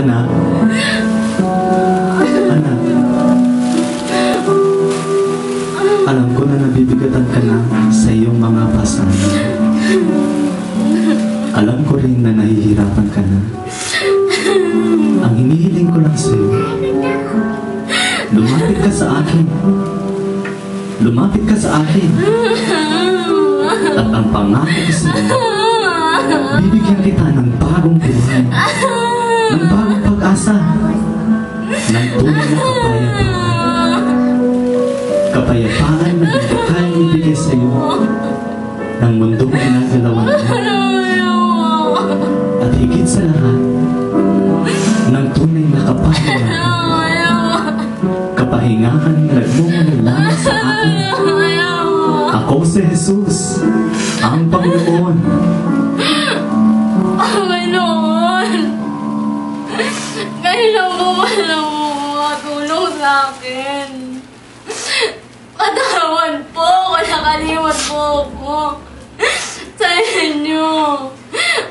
Anak. Anak. Alam ko na nabibigatan ka na sa iyong mga pasangan. Alam ko rin na nahihirapan ka na. Ang hinihiling ko lang sa'yo, lumapit ka sa akin. Lumapit ka sa akin. At ang pangako ko sa'yo, bibigyan kita ng bagong buhay, ng bagong pag-asa, ng tunay na kapayapaan. Kapayapaan na hindi kayang ibigay sa'yo ng mundong ginagalawan mo. At higit sa lahat, ng tunay na kapayapaan. Kapahingahan na nagmumula sa akin. Ako si Jesus, ang Panginoon. Panginoon, kailan mo walang tulong sa akin? Patawan po, nakalimutan po ako sa inyo.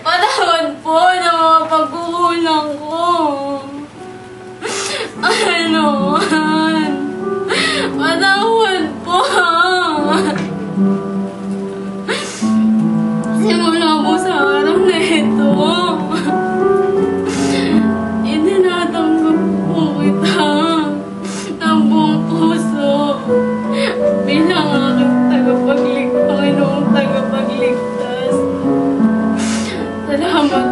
Patawan po na mga pagkukulang ko. Panginoon, patawan po. Simula po sa araw na ito, itinatanggap po kita ng buong puso bilang aking Panginoong tagapagligtas. Salamat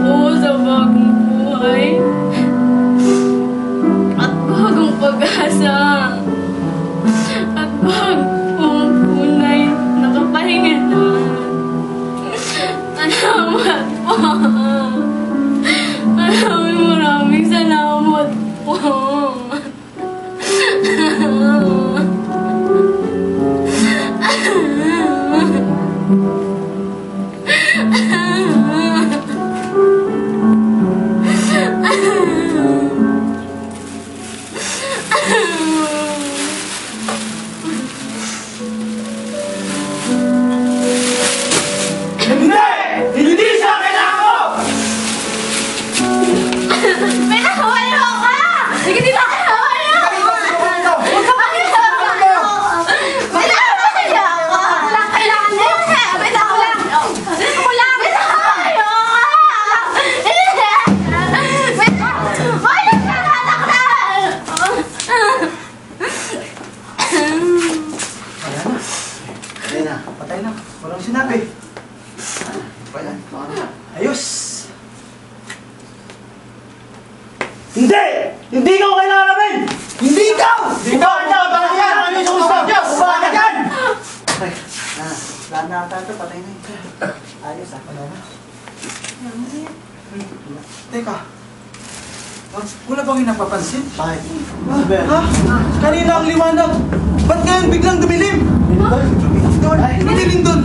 po sa bagong buhay at bagong pag-asa at bagong tunay na kapahingahan. Salamat po. Maraming salamat po. Hindi ka kailangan namin! Hindi ikaw! Ikaw! Ikaw! Bakit yan? Ano yung gusto? Diyos! Bakit yan? Patay. Lahat na ata ito. Patay na ito. Ayos ah. Wala na. Teka. Wala bang yung napapansin? Bakit? Ha? Kanina ang liwanag. Ba't ngayon biglang dumilim? Dumilim doon.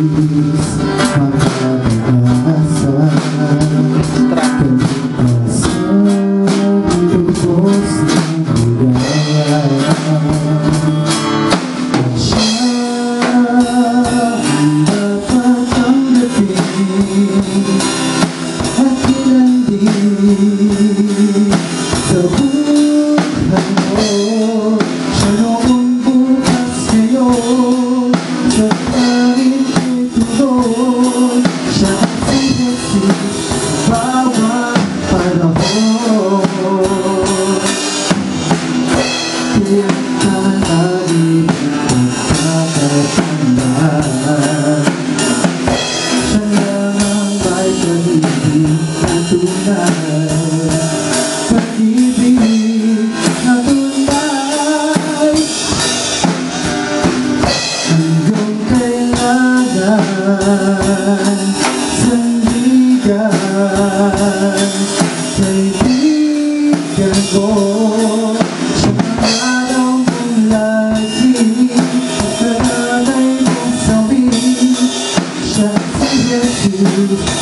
makapag-asa sa lubos ng buwan. At siya ang dapat tanggapin at ilandin sa buhay mo. Siya noon, bukas, ngayon, sa langit may tuloy. Siya ang si Jesus, bawat panahon. Kaya hanapin ang pagkakatandaan. Siya lang ang may pag-ibig na tunay. Pag-ibig na tunay. Hanggang kailangan sandigan. Kaibigan ko, siya ang araw mong lagi, nanay mong sabi. Siya si Jesus,